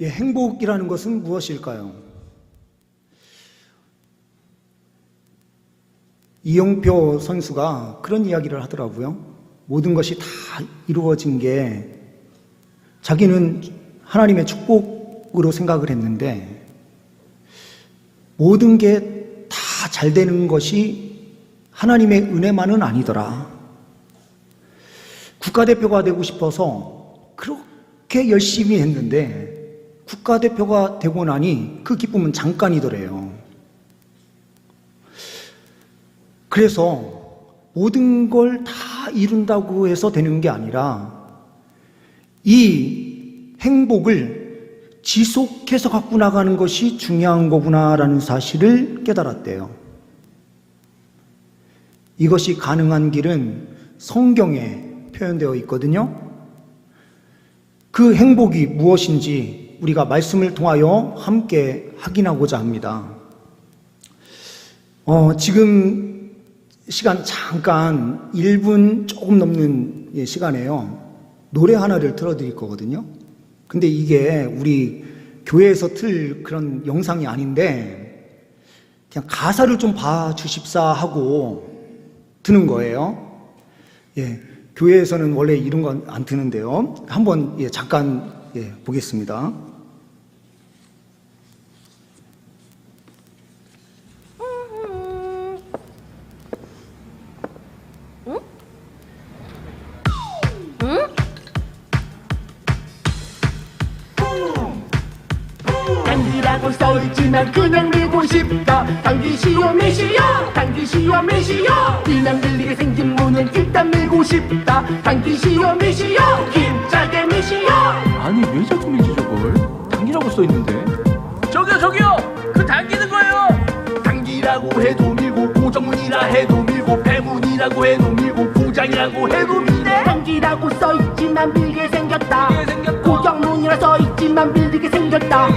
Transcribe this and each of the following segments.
행복이라는 것은 무엇일까요? 이영표 선수가 그런 이야기를 하더라고요. 모든 것이 다 이루어진 게 자기는 하나님의 축복으로 생각을 했는데 모든 게 다 잘 되는 것이 하나님의 은혜만은 아니더라. 국가대표가 되고 싶어서 그렇게 열심히 했는데 국가대표가 되고 나니 그 기쁨은 잠깐이더래요. 그래서 모든 걸 다 이룬다고 해서 되는 게 아니라 이 행복을 지속해서 갖고 나가는 것이 중요한 거구나라는 사실을 깨달았대요. 이것이 가능한 길은 성경에 표현되어 있거든요. 그 행복이 무엇인지 우리가 말씀을 통하여 함께 확인하고자 합니다. 지금 시간 잠깐 1분 조금 넘는 시간에요. 노래 하나를 틀어드릴 거거든요. 근데 이게 우리 교회에서 틀 그런 영상이 아닌데 그냥 가사를 좀 봐주십사 하고 트는 거예요. 교회에서는 원래 이런 건 안 트는데요. 한번 잠깐 보겠습니다. 당기라고 써있지만 그냥 밀고 싶다. 당기시오 밀시오 당기시오 밀시오 이남 들리게 생긴 문은 일단 밀고 싶다. 당기시오 밀시오 힘차게 밀시오. 아니 왜 자꾸 밀지 저걸? 당기라고 써있는데. 저기요 그 당기는 거예요. 당기라고 해도 밀고 고정문이라 해도 밀고 배문이라고 해도 밀고 고장이라고 해도 밀네. 당기라고 써있지만 밀게 생겼다. 고정문이라 써있지만 밀리게 생겼다.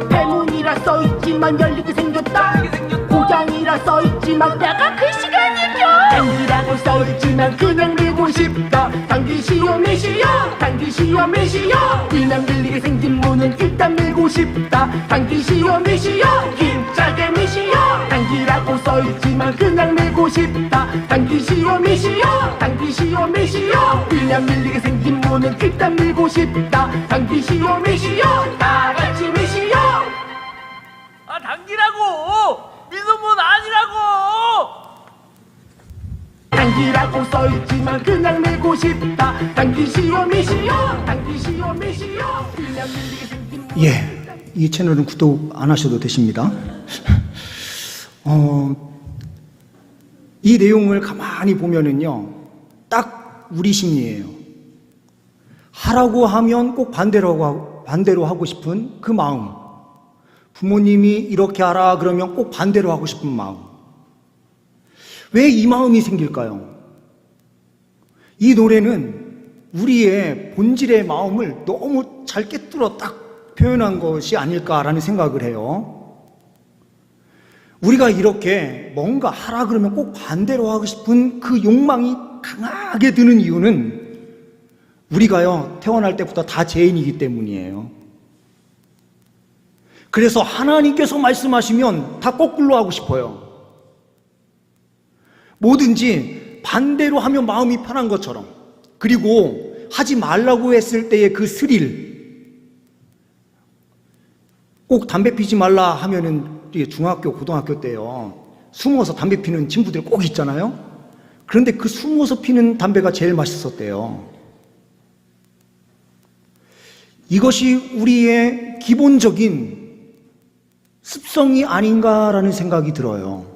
배문이라 써있지만 열리게 생겼다. 고장이라 써있지만 내가 그 시간이죠. 당기라고 써있지만 그냥 밀고 싶다. 당기시오 밀시오 당기시오 밀시오 이남 밀리게 생긴 문은 일단 밀고 싶다. 당기시오 밀시오 힘차게 밀시오. 당기라고 써있지만 그냥 밀고 싶다. 당기시오 밀시오 당기시오 밀시오 이남 밀리게 생긴 문은 일단 밀고 싶다. 당기시오 밀시오 다같이 밀시오. 아 당기라고 민소문 아니라고. 당기라고 써있지만 그냥 밀고 싶다. 당기시오 밀시오 당기시오 밀시오 이남 밀리게 생긴 문은 이 채널은 구독 안 하셔도 되십니다. 이 내용을 가만히 보면은요, 딱 우리 심리예요. 하라고 하면 꼭 반대로 하고 싶은 그 마음. 부모님이 이렇게 하라 그러면 꼭 반대로 하고 싶은 마음. 왜 이 마음이 생길까요? 이 노래는 우리의 본질의 마음을 너무 잘 꿰뚫어 딱 표현한 것이 아닐까라는 생각을 해요. 우리가 이렇게 뭔가 하라 그러면 꼭 반대로 하고 싶은 그 욕망이 강하게 드는 이유는 우리가요, 태어날 때부터 다 죄인이기 때문이에요. 그래서 하나님께서 말씀하시면 다 거꾸로 하고 싶어요. 뭐든지 반대로 하면 마음이 편한 것처럼. 그리고 하지 말라고 했을 때의 그 스릴. 꼭 담배 피지 말라 하면은 중학교, 고등학교 때요, 숨어서 담배 피는 친구들 꼭 있잖아요. 그런데 그 숨어서 피는 담배가 제일 맛있었대요. 이것이 우리의 기본적인 습성이 아닌가라는 생각이 들어요.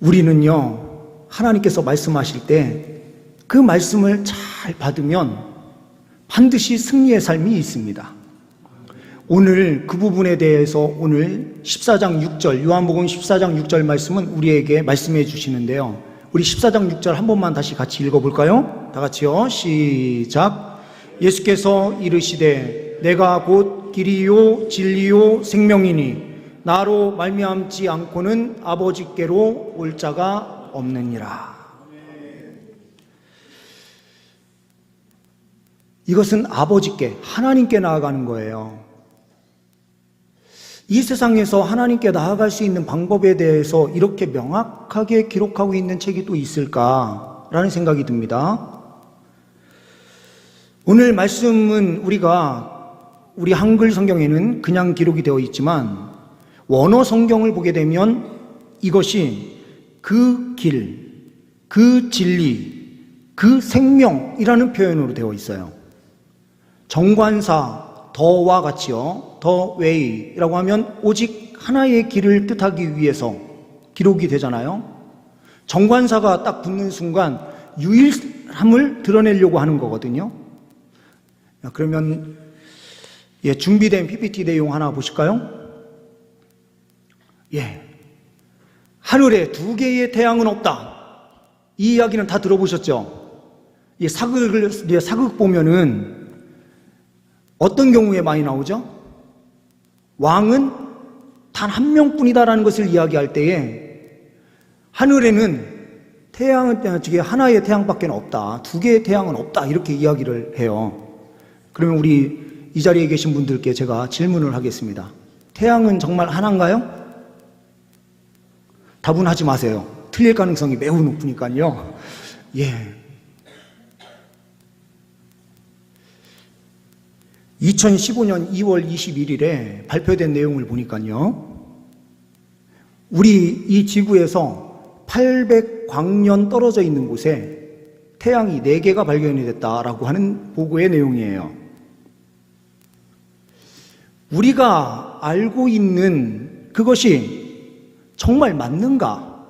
우리는요, 하나님께서 말씀하실 때 그 말씀을 잘 받으면 반드시 승리의 삶이 있습니다. 오늘 그 부분에 대해서 오늘 14장 6절, 요한복음 14장 6절 말씀은 우리에게 말씀해 주시는데요. 우리 14장 6절 한 번만 다시 같이 읽어볼까요? 다 같이요. 시작. 예수께서 이르시되 내가 곧 길이요 진리요 생명이니 나로 말미암지 않고는 아버지께로 올 자가 없느니라. 이것은 아버지께, 하나님께 나아가는 거예요. 이 세상에서 하나님께 나아갈 수 있는 방법에 대해서 이렇게 명확하게 기록하고 있는 책이 또 있을까라는 생각이 듭니다. 오늘 말씀은 우리 한글 성경에는 그냥 기록이 되어 있지만 원어 성경을 보게 되면 이것이 그 길, 그 진리, 그 생명이라는 표현으로 되어 있어요. 정관사 더와 같이요, 더 웨이라고 하면 오직 하나의 길을 뜻하기 위해서 기록이 되잖아요. 정관사가 딱 붙는 순간 유일함을 드러내려고 하는 거거든요. 그러면 준비된 PPT 내용 하나 보실까요? 하늘에 두 개의 태양은 없다. 이 이야기는 다 들어보셨죠? 사극 보면은 어떤 경우에 많이 나오죠? 왕은 단 한 명뿐이다라는 것을 이야기할 때에 하늘에는 하나의 태양밖에 없다. 두 개의 태양은 없다. 이렇게 이야기를 해요. 그러면 우리 이 자리에 계신 분들께 제가 질문을 하겠습니다. 태양은 정말 하나인가요? 답은 하지 마세요. 틀릴 가능성이 매우 높으니까요. 2015년 2월 21일에 발표된 내용을 보니까요, 우리 이 지구에서 800광년 떨어져 있는 곳에 태양이 4개가 발견이 됐다라고 하는 보고의 내용이에요. 우리가 알고 있는 그것이 정말 맞는가?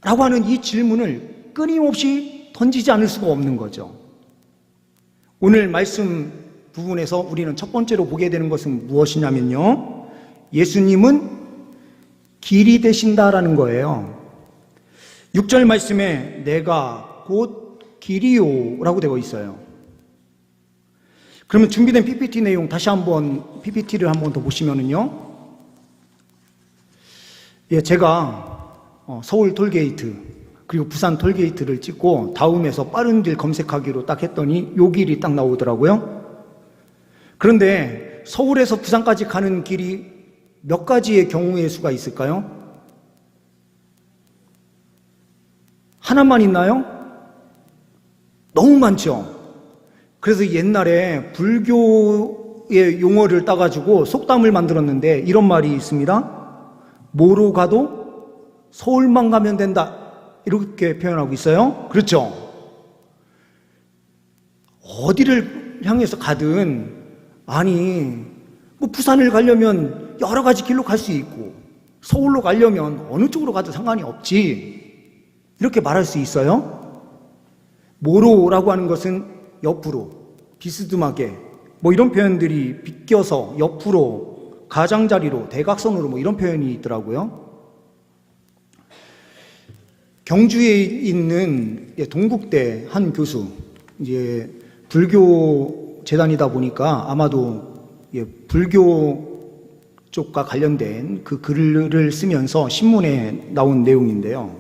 라고 하는 이 질문을 끊임없이 던지지 않을 수가 없는 거죠. 오늘 말씀 부분에서 우리는 첫 번째로 보게 되는 것은 무엇이냐면요, 예수님은 길이 되신다라는 거예요. 6절 말씀에 내가 곧 길이요 라고 되어 있어요. 그러면 준비된 PPT 내용 다시 한번 PPT를 한번 더 보시면은요, 제가 서울 톨게이트 그리고 부산 톨게이트를 찍고 다음에서 빠른 길 검색하기로 딱 했더니 요 길이 딱 나오더라고요. 그런데 서울에서 부산까지 가는 길이 몇 가지의 경우의 수가 있을까요? 하나만 있나요? 너무 많죠. 그래서 옛날에 불교의 용어를 따가지고 속담을 만들었는데 이런 말이 있습니다. 뭐로 가도 서울만 가면 된다, 이렇게 표현하고 있어요. 그렇죠? 어디를 향해서 가든, 부산을 가려면 여러 가지 길로 갈 수 있고 서울로 가려면 어느 쪽으로 가도 상관이 없지, 이렇게 말할 수 있어요. 모로라고 하는 것은 옆으로, 비스듬하게, 이런 표현들이 비껴서 옆으로, 가장자리로, 대각선으로 이런 표현이 있더라고요. 경주에 있는 동국대 한 교수, 불교 재단이다 보니까 아마도 불교 쪽과 관련된 그 글을 쓰면서 신문에 나온 내용인데요.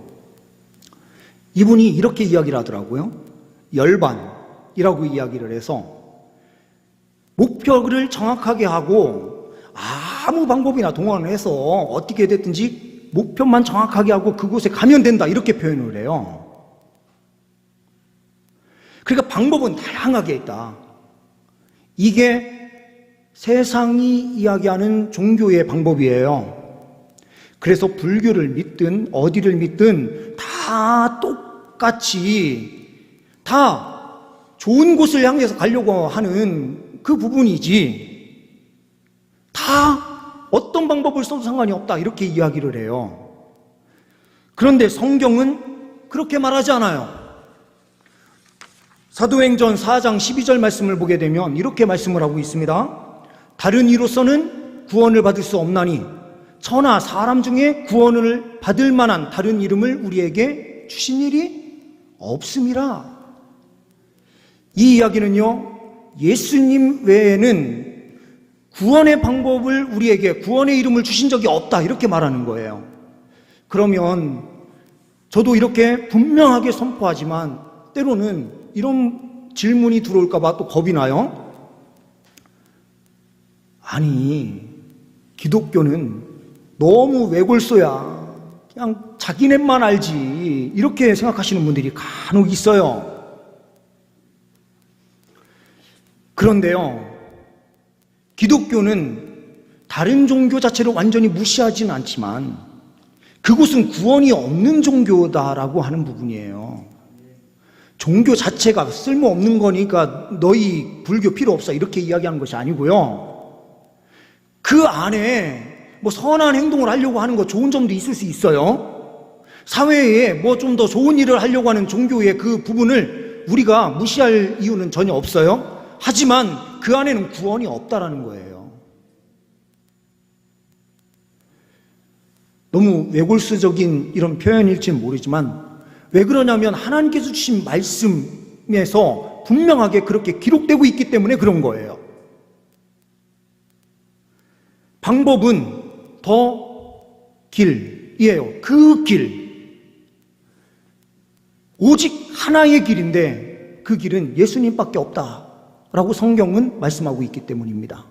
이분이 이렇게 이야기를 하더라고요. 열반이라고 이야기를 해서 목표를 정확하게 하고 아무 방법이나 동원을 해서 어떻게 됐든지 목표만 정확하게 하고 그곳에 가면 된다, 이렇게 표현을 해요. 그러니까 방법은 다양하게 있다. 이게 세상이 이야기하는 종교의 방법이에요. 그래서 불교를 믿든 어디를 믿든 다 똑같이 다 좋은 곳을 향해서 가려고 하는 그 부분이지, 다 어떤 방법을 써도 상관이 없다, 이렇게 이야기를 해요. 그런데 성경은 그렇게 말하지 않아요. 사도행전 4장 12절 말씀을 보게 되면 이렇게 말씀을 하고 있습니다. 다른 이로서는 구원을 받을 수 없나니 천하 사람 중에 구원을 받을 만한 다른 이름을 우리에게 주신 일이 없음이라. 이 이야기는요, 예수님 외에는 구원의 방법을 우리에게, 구원의 이름을 주신 적이 없다, 이렇게 말하는 거예요. 그러면 저도 이렇게 분명하게 선포하지만 때로는 이런 질문이 들어올까봐 또 겁이 나요. 아니, 기독교는 너무 외골소야. 그냥 자기네만 알지. 이렇게 생각하시는 분들이 간혹 있어요. 그런데요, 기독교는 다른 종교 자체를 완전히 무시하지는 않지만 그곳은 구원이 없는 종교다라고 하는 부분이에요. 종교 자체가 쓸모없는 거니까 너희 불교 필요 없어 이렇게 이야기하는 것이 아니고요. 그 안에 뭐 선한 행동을 하려고 하는 거 좋은 점도 있을 수 있어요. 사회에 뭐 좀 더 좋은 일을 하려고 하는 종교의 그 부분을 우리가 무시할 이유는 전혀 없어요. 하지만 그 안에는 구원이 없다라는 거예요. 너무 외골수적인 이런 표현일지는 모르지만 왜 그러냐면 하나님께서 주신 말씀에서 분명하게 그렇게 기록되고 있기 때문에 그런 거예요. 방법은 더 길이에요. 그 길. 오직 하나의 길인데 그 길은 예수님밖에 없다라고 성경은 말씀하고 있기 때문입니다.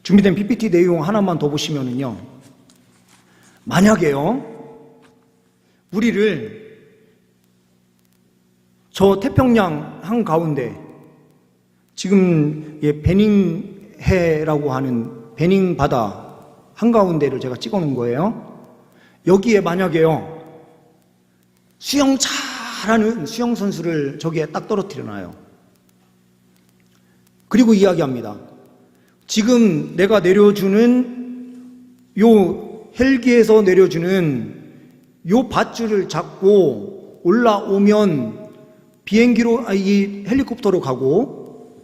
준비된 PPT 내용 하나만 더 보시면은요. 만약에요, 우리를 저 태평양 한가운데 지금 베닝해라고 하는 베닝 바다 한가운데를 제가 찍어 놓은 거예요. 여기에 만약에요, 수영 잘하는 수영 선수를 저기에 딱 떨어뜨려 놔요. 그리고 이야기합니다. 지금 내가 내려주는 요 헬기에서 내려주는 요 밧줄을 잡고 올라오면 비행기로, 이 헬리콥터로 가고,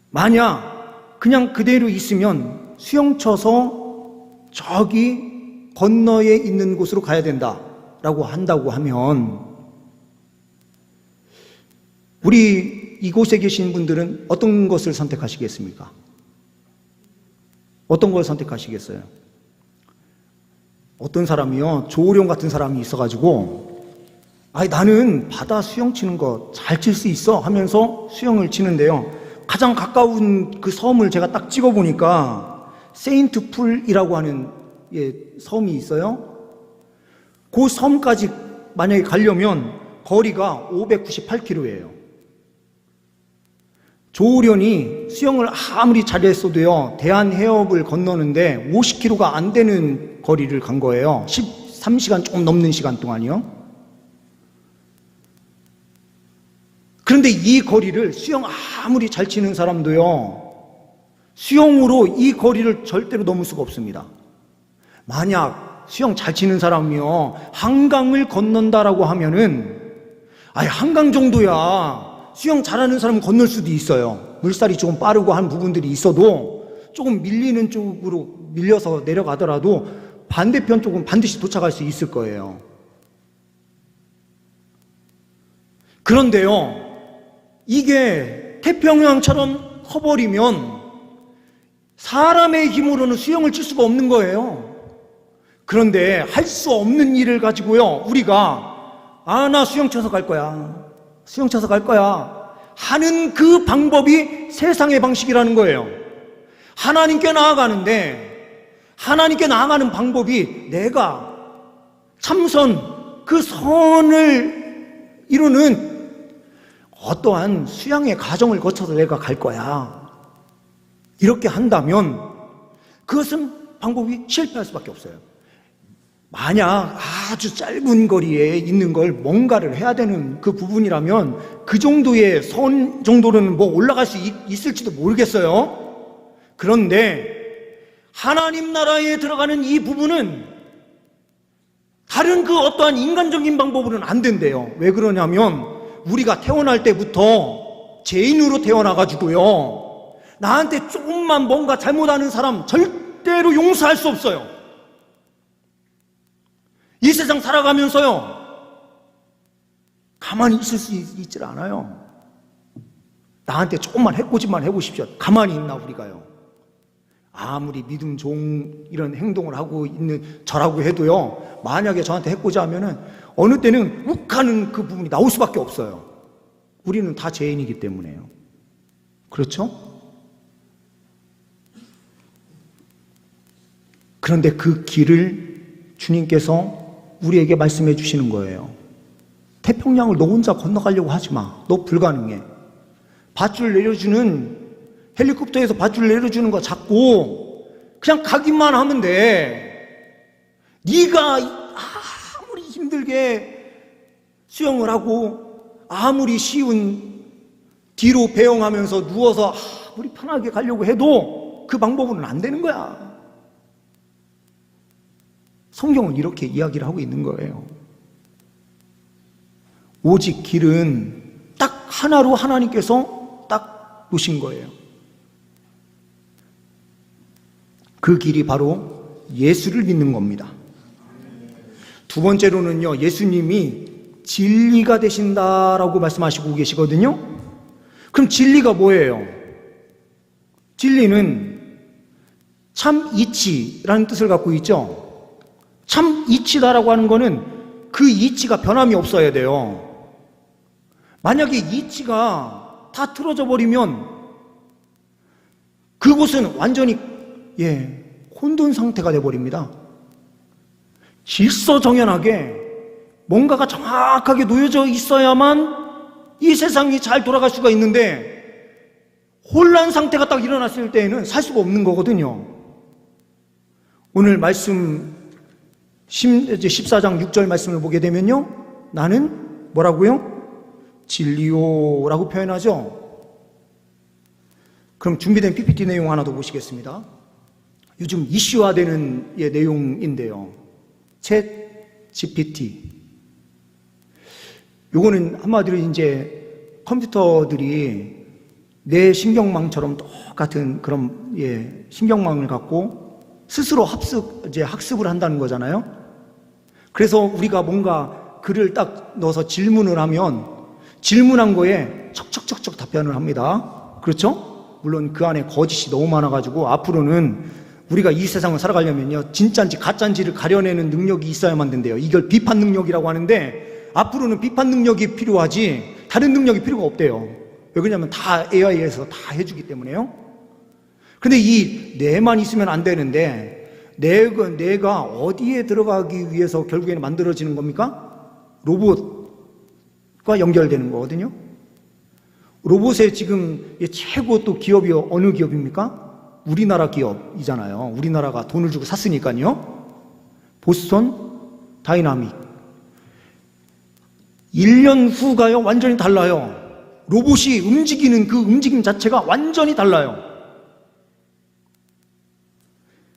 만약 그냥 그대로 있으면 수영 쳐서 저기 건너에 있는 곳으로 가야 된다라고 한다고 하면, 우리 이곳에 계신 분들은 어떤 것을 선택하시겠습니까? 어떤 걸 선택하시겠어요? 어떤 사람이요, 조우령 같은 사람이 있어가지고, 아니 나는 바다 수영 치는 거 잘 칠 수 있어 하면서 수영을 치는데요, 가장 가까운 그 섬을 제가 딱 찍어보니까 세인트 풀이라고 하는 섬이 있어요. 그 섬까지 만약에 가려면 거리가 598km예요. 조우련이 수영을 아무리 잘했어도요, 대한해협을 건너는데 50km가 안 되는 거리를 간 거예요. 13시간 조금 넘는 시간 동안이요. 그런데 이 거리를 수영 아무리 잘 치는 사람도요, 수영으로 이 거리를 절대로 넘을 수가 없습니다. 만약 수영 잘 치는 사람이요, 한강을 건넌다라고 하면은, 아니 한강 정도야 수영 잘하는 사람은 건널 수도 있어요. 물살이 조금 빠르고 한 부분들이 있어도 조금 밀리는 쪽으로 밀려서 내려가더라도 반대편 쪽은 반드시 도착할 수 있을 거예요. 그런데요, 이게 태평양처럼 커버리면 사람의 힘으로는 수영을 칠 수가 없는 거예요. 그런데 할 수 없는 일을 가지고요, 우리가 나 수영 쳐서 갈 거야, 수영 쳐서 갈 거야 하는 그 방법이 세상의 방식이라는 거예요. 하나님께 나아가는데 하나님께 나아가는 방법이 내가 참선, 그 선을 이루는 어떠한 수양의 과정을 거쳐서 내가 갈 거야, 이렇게 한다면 그것은 방법이 실패할 수밖에 없어요. 만약 아주 짧은 거리에 있는 걸 뭔가를 해야 되는 그 부분이라면 그 정도의 선 정도는 뭐 올라갈 수 있을지도 모르겠어요. 그런데 하나님 나라에 들어가는 이 부분은 다른 그 어떠한 인간적인 방법으로는 안 된대요. 왜 그러냐면 우리가 태어날 때부터 죄인으로 태어나가지고요, 나한테 조금만 뭔가 잘못하는 사람 절대로 용서할 수 없어요. 이 세상 살아가면서요, 가만히 있을 수 있질 않아요. 나한테 조금만 해코지만 해보십시오. 가만히 있나 우리가요. 아무리 믿음 좋은 이런 행동을 하고 있는 저라고 해도요, 만약에 저한테 해코지 하면은 어느 때는 욱하는 그 부분이 나올 수밖에 없어요. 우리는 다 죄인이기 때문에요. 그렇죠? 그런데 그 길을 주님께서 우리에게 말씀해 주시는 거예요. 태평양을 너 혼자 건너가려고 하지 마. 너 불가능해. 밧줄 내려주는, 헬리콥터에서 밧줄 내려주는 거 잡고 그냥 가기만 하면 돼. 네가 아무리 힘들게 수영을 하고 아무리 쉬운 뒤로 배영하면서 누워서 아무리 편하게 가려고 해도 그 방법으로는 안 되는 거야. 성경은 이렇게 이야기를 하고 있는 거예요. 오직 길은 딱 하나로 하나님께서 딱 놓으신 거예요. 그 길이 바로 예수를 믿는 겁니다. 두 번째로는요, 예수님이 진리가 되신다라고 말씀하시고 계시거든요. 그럼 진리가 뭐예요? 진리는 참 이치라는 뜻을 갖고 있죠. 참 이치다라고 하는 거는 그 이치가 변함이 없어야 돼요. 만약에 이치가 다 틀어져 버리면 그곳은 완전히 혼돈 상태가 돼 버립니다. 질서정연하게 뭔가가 정확하게 놓여져 있어야만 이 세상이 잘 돌아갈 수가 있는데 혼란 상태가 딱 일어났을 때에는 살 수가 없는 거거든요. 오늘 말씀 14장 6절 말씀을 보게 되면요, 나는 뭐라고요? 진리요라고 표현하죠. 그럼 준비된 PPT 내용 하나 더 보시겠습니다. 요즘 이슈화되는 내용인데요, 챗 GPT. 요거는 한마디로 이제 컴퓨터들이 내 신경망처럼 똑같은 그런 신경망을 갖고 스스로 학습을 한다는 거잖아요. 그래서 우리가 뭔가 글을 딱 넣어서 질문을 하면 질문한 거에 척척척척 답변을 합니다. 그렇죠? 물론 그 안에 거짓이 너무 많아가지고 앞으로는 우리가 이 세상을 살아가려면요, 진짜인지 가짜인지를 가려내는 능력이 있어야만 된대요. 이걸 비판 능력이라고 하는데 앞으로는 비판 능력이 필요하지 다른 능력이 필요가 없대요. 왜 그러냐면 다 AI에서 다 해주기 때문에요. 근데 이 뇌만 있으면 안 되는데 뇌가 어디에 들어가기 위해서 결국에는 만들어지는 겁니까? 로봇과 연결되는 거거든요. 로봇의 지금 최고 또 기업이 어느 기업입니까? 우리나라 기업이잖아요. 우리나라가 돈을 주고 샀으니까요. 보스턴 다이나믹. 1년 후가요, 완전히 달라요. 로봇이 움직이는 그 움직임 자체가 완전히 달라요.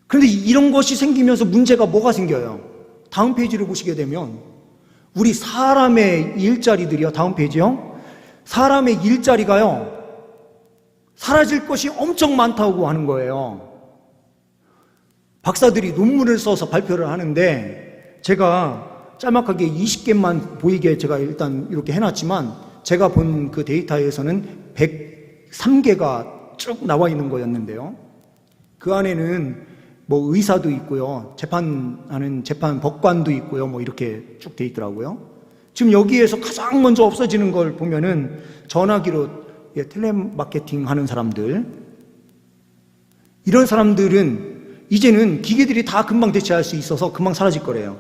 그런데 이런 것이 생기면서 문제가 뭐가 생겨요? 다음 페이지를 보시게 되면 우리 사람의 일자리들이요, 다음 페이지요, 사람의 일자리가요 사라질 것이 엄청 많다고 하는 거예요. 박사들이 논문을 써서 발표를 하는데 제가 짤막하게 20개만 보이게 제가 일단 이렇게 해놨지만 제가 본 그 데이터에서는 103개가 쭉 나와 있는 거였는데요, 그 안에는 뭐 의사도 있고요, 재판하는 법관도 있고요, 뭐 이렇게 쭉 돼 있더라고요. 지금 여기에서 가장 먼저 없어지는 걸 보면은 전화기로 텔레마케팅 하는 사람들, 이런 사람들은 이제는 기계들이 다 금방 대체할 수 있어서 금방 사라질 거래요.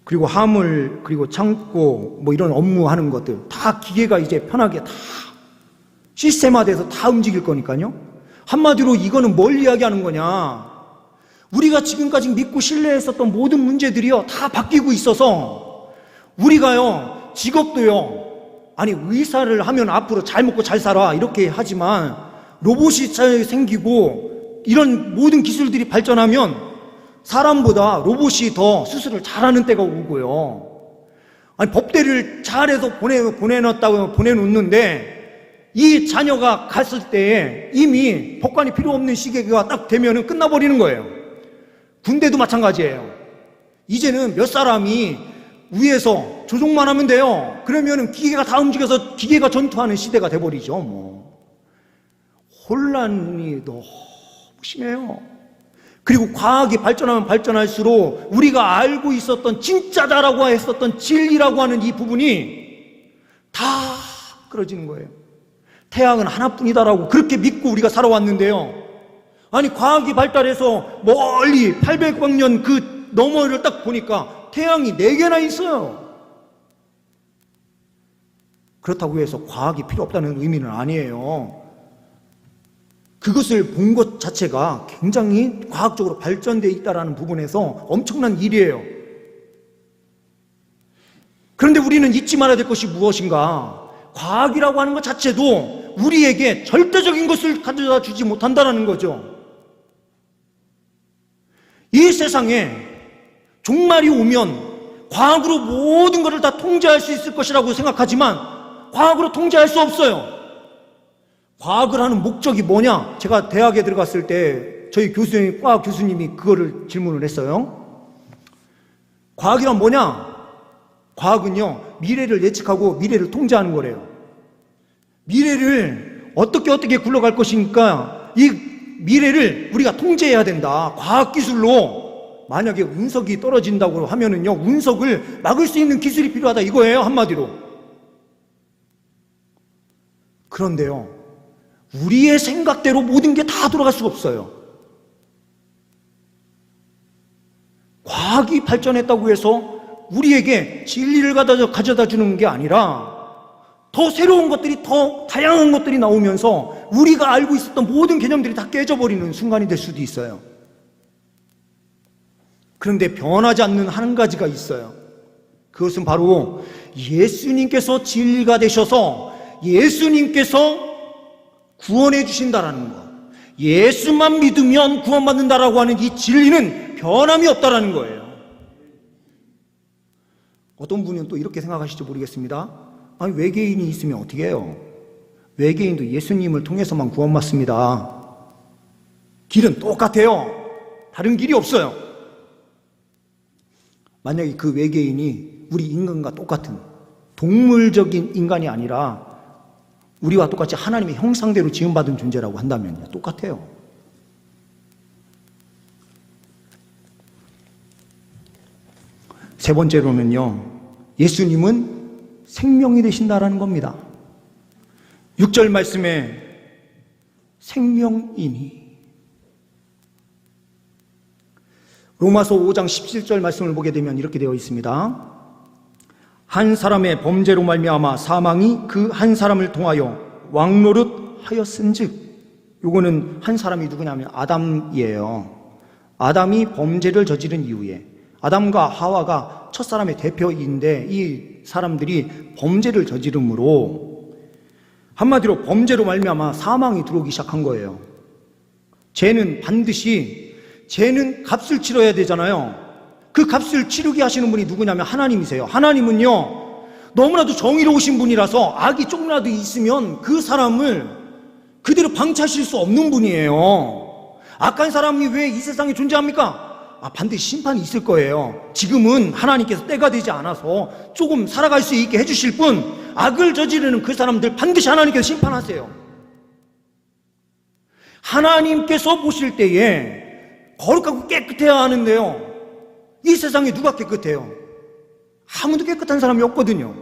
그리고 화물, 그리고 창고, 뭐 이런 업무 하는 것들 다 기계가 이제 편하게 다 시스템화돼서 다 움직일 거니까요. 한마디로 이거는 뭘 이야기하는 거냐? 우리가 지금까지 믿고 신뢰했었던 모든 문제들이요 다 바뀌고 있어서 우리가요 직업도요, 아니 의사를 하면 앞으로 잘 먹고 잘 살아 이렇게 하지만 로봇이 잘 생기고 이런 모든 기술들이 발전하면 사람보다 로봇이 더 수술을 잘하는 때가 오고요. 아니 법대를 잘해서 보내놓는데 이 자녀가 갔을 때에 이미 법관이 필요 없는 시기가 딱 되면은 끝나버리는 거예요. 군대도 마찬가지예요. 이제는 몇 사람이 위에서 조종만 하면 돼요. 그러면은 기계가 다 움직여서 기계가 전투하는 시대가 돼버리죠. 뭐 혼란이 너무 심해요. 그리고 과학이 발전하면 발전할수록 우리가 알고 있었던 진짜다라고 했었던 진리라고 하는 이 부분이 다 끊어지는 거예요. 태양은 하나뿐이다라고 그렇게 믿고 우리가 살아왔는데요. 아니, 과학이 발달해서 멀리 800억 년 그 너머를 딱 보니까 태양이 4개나 있어요. 그렇다고 해서 과학이 필요 없다는 의미는 아니에요. 그것을 본 것 자체가 굉장히 과학적으로 발전되어 있다는 부분에서 엄청난 일이에요. 그런데 우리는 잊지 말아야 될 것이 무엇인가? 과학이라고 하는 것 자체도 우리에게 절대적인 것을 가져다 주지 못한다는 거죠. 이 세상에 종말이 오면 과학으로 모든 것을 다 통제할 수 있을 것이라고 생각하지만 과학으로 통제할 수 없어요. 과학을 하는 목적이 뭐냐? 제가 대학에 들어갔을 때 저희 교수님, 과학 교수님이 그거를 질문을 했어요. 과학이란 뭐냐? 과학은요, 미래를 예측하고 미래를 통제하는 거래요. 미래를 어떻게 굴러갈 것이니까 이 미래를 우리가 통제해야 된다. 과학기술로 만약에 운석이 떨어진다고 하면은요, 운석을 막을 수 있는 기술이 필요하다 이거예요, 한마디로. 그런데요, 우리의 생각대로 모든 게 다 돌아갈 수가 없어요. 과학이 발전했다고 해서 우리에게 진리를 가져다 주는 게 아니라 더 새로운 것들이, 더 다양한 것들이 나오면서 우리가 알고 있었던 모든 개념들이 다 깨져버리는 순간이 될 수도 있어요. 그런데 변하지 않는 한 가지가 있어요. 그것은 바로 예수님께서 진리가 되셔서 예수님께서 구원해 주신다라는 것, 예수만 믿으면 구원받는다라고 하는 이 진리는 변함이 없다라는 거예요. 어떤 분은 또 이렇게 생각하실지 모르겠습니다. 아니, 외계인이 있으면 어떻게 해요? 외계인도 예수님을 통해서만 구원받습니다. 길은 똑같아요. 다른 길이 없어요. 만약에 그 외계인이 우리 인간과 똑같은 동물적인 인간이 아니라 우리와 똑같이 하나님의 형상대로 지음받은 존재라고 한다면 똑같아요. 세 번째로는요, 예수님은 생명이 되신다라는 겁니다. 6절 말씀에 생명이니, 로마서 5장 17절 말씀을 보게 되면 이렇게 되어 있습니다. 한 사람의 범죄로 말미암아 사망이 그 한 사람을 통하여 왕노릇 하였은즉, 요거는 한 사람이 누구냐면 아담이에요. 아담이 범죄를 저지른 이후에 아담과 하와가 첫사람의 대표인데 이 사람들이 범죄를 저지름으로 한마디로 범죄로 말미암아 사망이 들어오기 시작한 거예요. 죄는 반드시, 죄는 값을 치러야 되잖아요. 그 값을 치르게 하시는 분이 누구냐면 하나님이세요. 하나님은요, 너무나도 정의로우신 분이라서 악이 조금이라도 있으면 그 사람을 그대로 방치하실 수 없는 분이에요. 악한 사람이 왜 이 세상에 존재합니까? 반드시 심판이 있을 거예요. 지금은 하나님께서 때가 되지 않아서 조금 살아갈 수 있게 해주실 뿐, 악을 저지르는 그 사람들 반드시 하나님께서 심판하세요. 하나님께서 보실 때에 거룩하고 깨끗해야 하는데요, 이 세상에 누가 깨끗해요? 아무도 깨끗한 사람이 없거든요.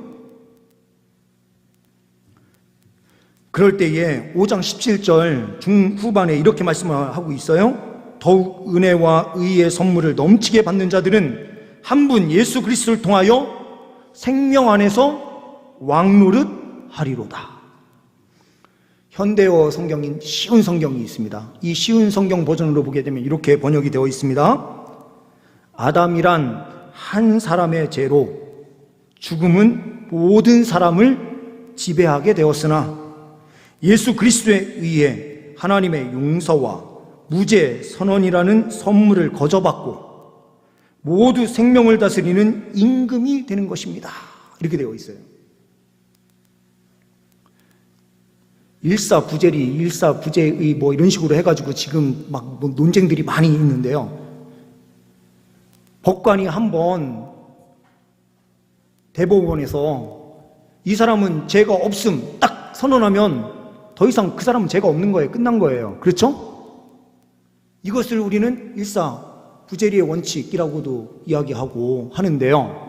그럴 때에 5장 17절 중후반에 이렇게 말씀을 하고 있어요. 더욱 은혜와 의의 선물을 넘치게 받는 자들은 한 분 예수 그리스도를 통하여 생명 안에서 왕노릇 하리로다. 현대어 성경인 쉬운 성경이 있습니다. 이 쉬운 성경 버전으로 보게 되면 이렇게 번역이 되어 있습니다. 아담이란 한 사람의 죄로 죽음은 모든 사람을 지배하게 되었으나 예수 그리스도에 의해 하나님의 용서와 무죄 선언이라는 선물을 거저받고 모두 생명을 다스리는 임금이 되는 것입니다. 이렇게 되어 있어요. 일사부재리, 일사부재의 뭐 이런 식으로 해가지고 지금 막 논쟁들이 많이 있는데요. 법관이 한번 대법원에서 이 사람은 죄가 없음 딱 선언하면 더 이상 그 사람은 죄가 없는 거예요. 끝난 거예요. 그렇죠? 이것을 우리는 일사부재리의 원칙이라고도 이야기하고 하는데요.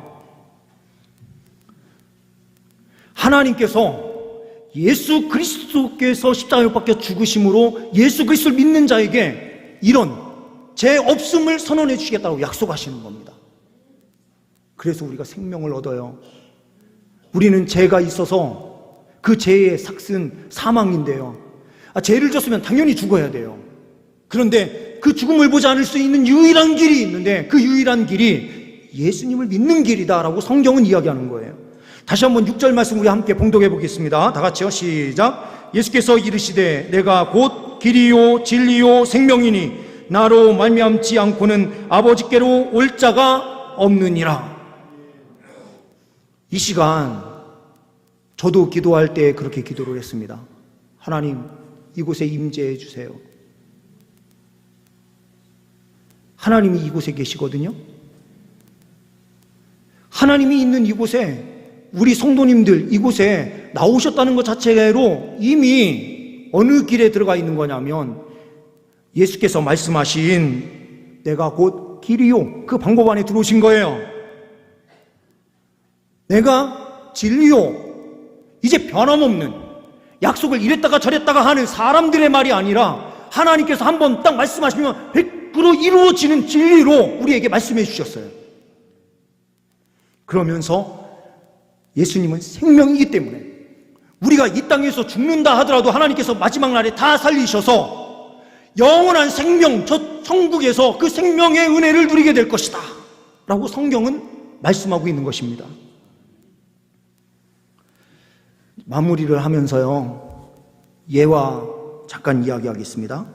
하나님께서 예수 그리스도께서 십자가에 못 박혀 죽으심으로 예수 그리스도를 믿는 자에게 이런 죄 없음을 선언해 주시겠다고 약속하시는 겁니다. 그래서 우리가 생명을 얻어요. 우리는 죄가 있어서 그 죄의 삭은 사망인데요. 죄를 졌으면 당연히 죽어야 돼요. 그런데 그 죽음을 보지 않을 수 있는 유일한 길이 있는데 그 유일한 길이 예수님을 믿는 길이다라고 성경은 이야기하는 거예요. 다시 한번 6절 말씀 우리 함께 봉독해 보겠습니다. 다 같이요. 시작. 예수께서 이르시되 내가 곧 길이요 진리요 생명이니 나로 말미암지 않고는 아버지께로 올 자가 없느니라. 이 시간 저도 기도할 때 그렇게 기도를 했습니다. 하나님, 이곳에 임재해 주세요. 하나님이 이곳에 계시거든요. 하나님이 있는 이곳에 우리 성도님들 이곳에 나오셨다는 것 자체로 이미 어느 길에 들어가 있는 거냐면 예수께서 말씀하신 내가 곧 길이요, 그 방법 안에 들어오신 거예요. 내가 진리요, 이제 변함없는 약속을 이랬다가 저랬다가 하는 사람들의 말이 아니라 하나님께서 한번 딱 말씀하시면 100% 이루어지는 진리로 우리에게 말씀해 주셨어요. 그러면서 예수님은 생명이기 때문에 우리가 이 땅에서 죽는다 하더라도 하나님께서 마지막 날에 다 살리셔서 영원한 생명, 저 천국에서 그 생명의 은혜를 누리게 될 것이다 라고 성경은 말씀하고 있는 것입니다. 마무리를 하면서요, 예와 잠깐 이야기하겠습니다.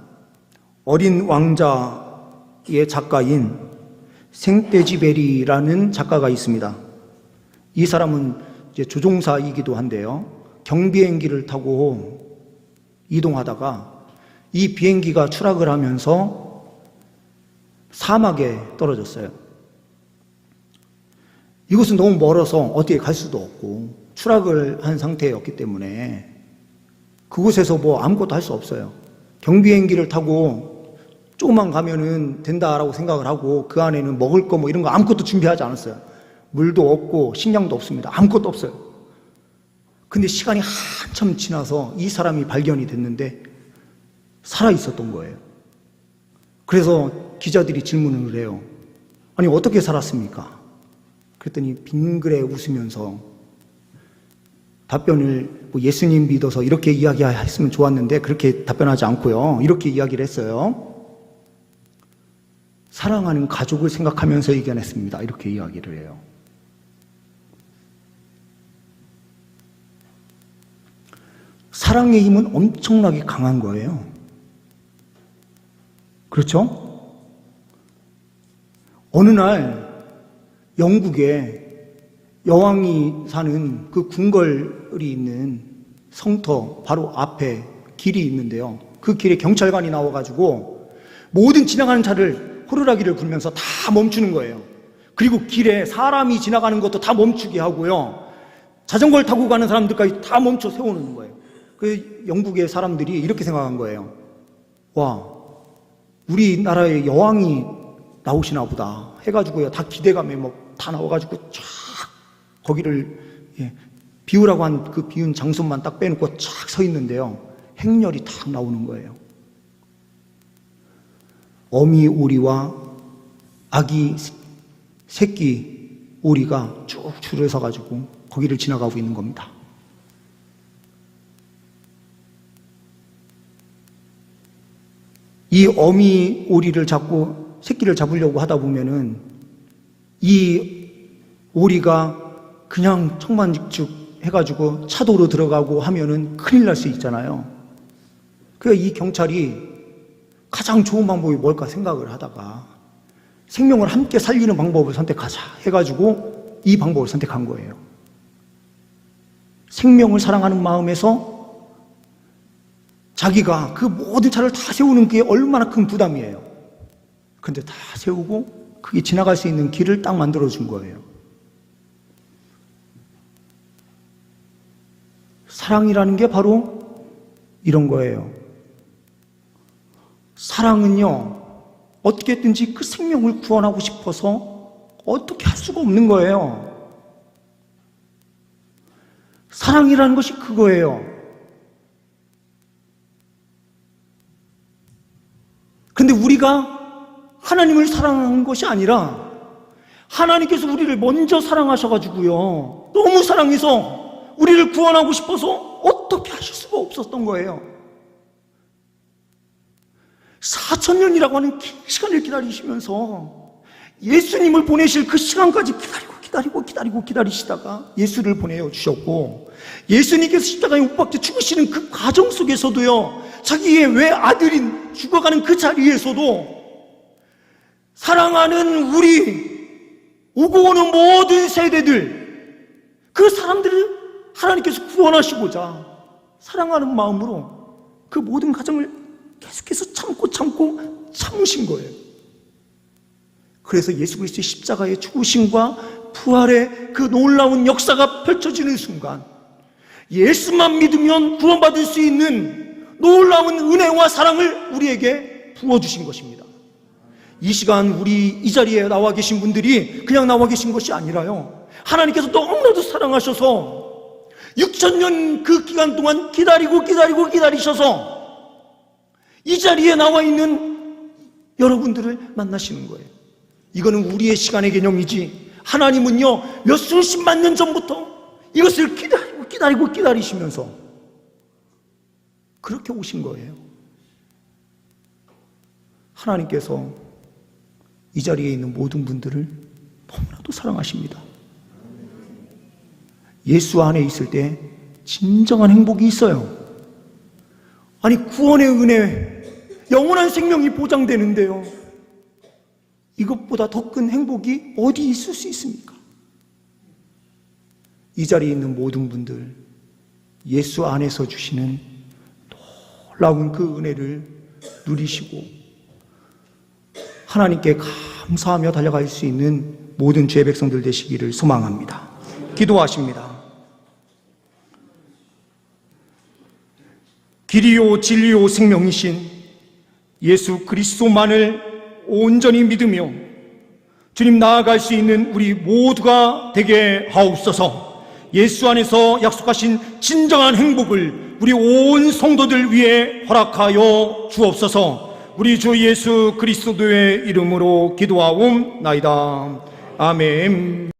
어린 왕자의 작가인 생떼지베리라는 작가가 있습니다. 이 사람은 이제 조종사이기도 한데요, 경비행기를 타고 이동하다가 이 비행기가 추락을 하면서 사막에 떨어졌어요. 이곳은 너무 멀어서 어떻게 갈 수도 없고 추락을 한 상태였기 때문에 그곳에서 뭐 아무것도 할 수 없어요. 경비행기를 타고 조금만 가면은 된다라고 생각을 하고 그 안에는 먹을 거 뭐 이런 거 아무것도 준비하지 않았어요. 물도 없고 식량도 없습니다. 아무것도 없어요. 근데 시간이 한참 지나서 이 사람이 발견이 됐는데 살아 있었던 거예요. 그래서 기자들이 질문을 해요. 아니, 어떻게 살았습니까? 그랬더니 빙그레 웃으면서 답변을 뭐 예수님 믿어서 이렇게 이야기했으면 좋았는데 그렇게 답변하지 않고요, 이렇게 이야기를 했어요. 사랑하는 가족을 생각하면서 이겨냈습니다. 이렇게 이야기를 해요. 사랑의 힘은 엄청나게 강한 거예요. 그렇죠? 어느 날 영국에 여왕이 사는 그 궁궐이 있는 성터 바로 앞에 길이 있는데요, 그 길에 경찰관이 나와가지고 모든 지나가는 차를 호루라기를 불면서 다 멈추는 거예요. 그리고 길에 사람이 지나가는 것도 다 멈추게 하고요, 자전거를 타고 가는 사람들까지 다 멈춰 세우는 거예요. 그 영국의 사람들이 이렇게 생각한 거예요. 와, 우리나라의 여왕이 나오시나 보다 해가지고요, 다 기대감에 뭐 다 나와가지고 쫙 거기를 비우라고 한 그 비운 장소만 딱 빼놓고 쫙 서 있는데요, 행렬이 탁 나오는 거예요. 어미 오리와 아기 새끼 오리가 쭉 줄을 서가지고 거기를 지나가고 있는 겁니다. 이 어미 오리를 잡고 새끼를 잡으려고 하다 보면은 이 오리가 그냥 청만직죽 해가지고 차도로 들어가고 하면은 큰일 날 수 있잖아요. 그러니까 이 경찰이 가장 좋은 방법이 뭘까 생각을 하다가 생명을 함께 살리는 방법을 선택하자 해가지고 이 방법을 선택한 거예요. 생명을 사랑하는 마음에서 자기가 그 모든 차를 다 세우는 게 얼마나 큰 부담이에요. 근데 다 세우고 그게 지나갈 수 있는 길을 딱 만들어준 거예요. 사랑이라는 게 바로 이런 거예요. 사랑은요, 어떻게든지 그 생명을 구원하고 싶어서 어떻게 할 수가 없는 거예요. 사랑이라는 것이 그거예요. 근데 우리가 하나님을 사랑하는 것이 아니라 하나님께서 우리를 먼저 사랑하셔가지고요, 너무 사랑해서 우리를 구원하고 싶어서 어떻게 하실 수가 없었던 거예요. 4,000년이라고 하는 긴 시간을 기다리시면서 예수님을 보내실 그 시간까지 기다리시다가 예수를 보내주셨고, 예수님께서 십자가에 못 박혀 죽으시는 그 과정 속에서도요, 자기의 외아들인 죽어가는 그 자리에서도 사랑하는 우리 오고 오는 모든 세대들, 그 사람들을 하나님께서 구원하시고자 사랑하는 마음으로 그 모든 과정을 계속해서 참으신 거예요. 그래서 예수 그리스도의 십자가의 죽으심과 부활의 그 놀라운 역사가 펼쳐지는 순간, 예수만 믿으면 구원받을 수 있는 놀라운 은혜와 사랑을 우리에게 부어주신 것입니다. 이 시간 우리 이 자리에 나와 계신 분들이 그냥 나와 계신 것이 아니라요, 하나님께서 너무나도 사랑하셔서 6,000년 그 기간 동안 기다리셔서 이 자리에 나와 있는 여러분들을 만나시는 거예요. 이거는 우리의 시간의 개념이지, 하나님은요 몇 수십만 년 전부터 이것을 기다리시면서 그렇게 오신 거예요. 하나님께서 이 자리에 있는 모든 분들을 너무나도 사랑하십니다. 예수 안에 있을 때 진정한 행복이 있어요. 아니, 구원의 은혜, 영원한 생명이 보장되는데요, 이것보다 더 큰 행복이 어디 있을 수 있습니까? 이 자리에 있는 모든 분들, 예수 안에서 주시는 놀라운 그 은혜를 누리시고 하나님께 감사하며 달려갈 수 있는 모든 주의 백성들 되시기를 소망합니다. 기도하십니다. 길이요 진리요 생명이신 예수 그리스도만을 온전히 믿으며 주님 나아갈 수 있는 우리 모두가 되게 하옵소서. 예수 안에서 약속하신 진정한 행복을 우리 온 성도들 위해 허락하여 주옵소서. 우리 주 예수 그리스도의 이름으로 기도하옵나이다. 아멘.